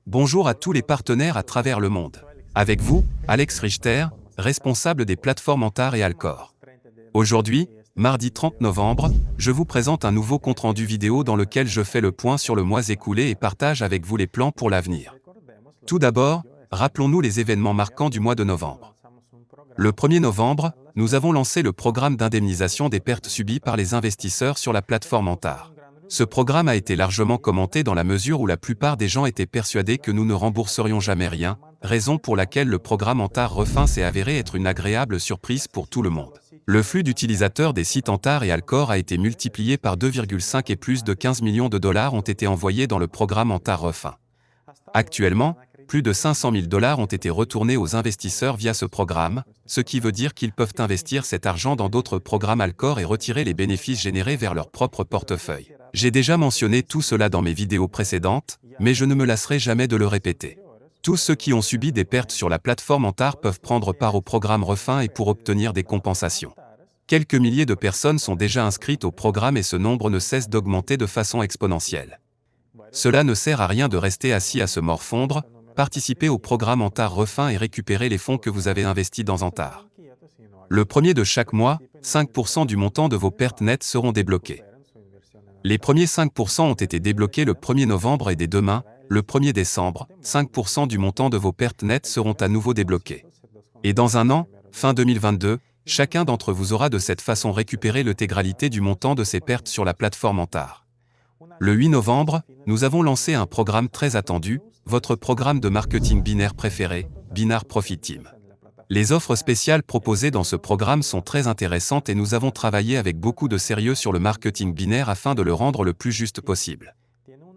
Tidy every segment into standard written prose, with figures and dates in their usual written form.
Bonjour à tous les partenaires à travers le monde. Avec vous, Alex Richter, responsable des plateformes Antar et Alcor. Aujourd'hui, mardi 30 novembre, je vous présente un nouveau compte-rendu vidéo dans lequel je fais le point sur le mois écoulé et partage avec vous les plans pour l'avenir. Tout d'abord, rappelons-nous les événements marquants du mois de novembre. Le 1er novembre, nous avons lancé le programme d'indemnisation des pertes subies par les investisseurs sur la plateforme Antar. Ce programme a été largement commenté dans la mesure où la plupart des gens étaient persuadés que nous ne rembourserions jamais rien, raison pour laquelle le programme Antar Refin s'est avéré être une agréable surprise pour tout le monde. Le flux d'utilisateurs des sites Antar et Alcor a été multiplié par 2,5 et plus de 15 millions de dollars ont été envoyés dans le programme Antar Refin. Actuellement, plus de 500 000 dollars ont été retournés aux investisseurs via ce programme, ce qui veut dire qu'ils peuvent investir cet argent dans d'autres programmes Alcor et retirer les bénéfices générés vers leur propre portefeuille. J'ai déjà mentionné tout cela dans mes vidéos précédentes, mais je ne me lasserai jamais de le répéter. Tous ceux qui ont subi des pertes sur la plateforme Antar peuvent prendre part au programme Refin et pour obtenir des compensations. Quelques milliers de personnes sont déjà inscrites au programme et ce nombre ne cesse d'augmenter de façon exponentielle. Cela ne sert à rien de rester assis à se morfondre, participez au programme Antar Refin et récupérez les fonds que vous avez investis dans Antar. Le 1er de chaque mois, 5% du montant de vos pertes nettes seront débloqués. Les premiers 5% ont été débloqués le 1er novembre et dès demain, le 1er décembre, 5% du montant de vos pertes nettes seront à nouveau débloqués. Et dans un an, fin 2022, chacun d'entre vous aura de cette façon récupéré l'intégralité du montant de ses pertes sur la plateforme Antar. Le 8 novembre, nous avons lancé un programme très attendu, votre programme de marketing binaire préféré, Binar Profit Team. Les offres spéciales proposées dans ce programme sont très intéressantes et nous avons travaillé avec beaucoup de sérieux sur le marketing binaire afin de le rendre le plus juste possible.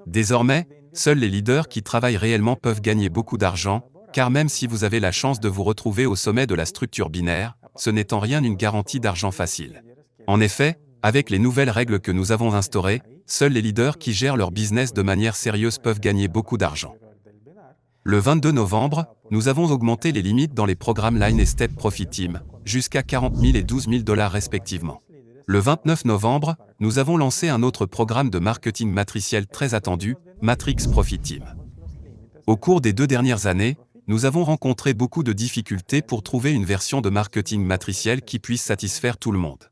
Désormais, seuls les leaders qui travaillent réellement peuvent gagner beaucoup d'argent, car même si vous avez la chance de vous retrouver au sommet de la structure binaire, ce n'est en rien une garantie d'argent facile. En effet, avec les nouvelles règles que nous avons instaurées, seuls les leaders qui gèrent leur business de manière sérieuse peuvent gagner beaucoup d'argent. Le 22 novembre, nous avons augmenté les limites dans les programmes Line et Step Profit Team, jusqu'à 40 000 et 12 000 dollars respectivement. Le 29 novembre, nous avons lancé un autre programme de marketing matriciel très attendu, Matrix Profit Team. Au cours des 2 dernières années, nous avons rencontré beaucoup de difficultés pour trouver une version de marketing matriciel qui puisse satisfaire tout le monde.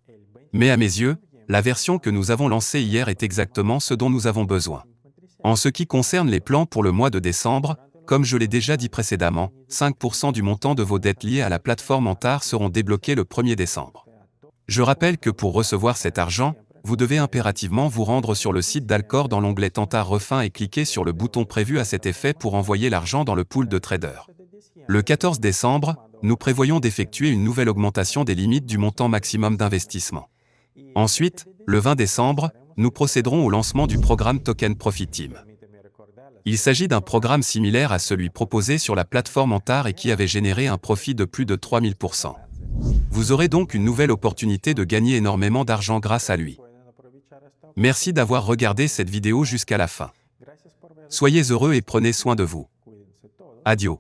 Mais à mes yeux, la version que nous avons lancée hier est exactement ce dont nous avons besoin. En ce qui concerne les plans pour le mois de décembre, comme je l'ai déjà dit précédemment, 5% du montant de vos dettes liées à la plateforme Antar seront débloqués le 1er décembre. Je rappelle que pour recevoir cet argent, vous devez impérativement vous rendre sur le site d'Alcor dans l'onglet Antar Refin et cliquer sur le bouton prévu à cet effet pour envoyer l'argent dans le pool de traders. Le 14 décembre, nous prévoyons d'effectuer une nouvelle augmentation des limites du montant maximum d'investissement. Ensuite, le 20 décembre, nous procéderons au lancement du programme Token Profit Team. Il s'agit d'un programme similaire à celui proposé sur la plateforme Antar et qui avait généré un profit de plus de 3000%. Vous aurez donc une nouvelle opportunité de gagner énormément d'argent grâce à lui. Merci d'avoir regardé cette vidéo jusqu'à la fin. Soyez heureux et prenez soin de vous. Adios.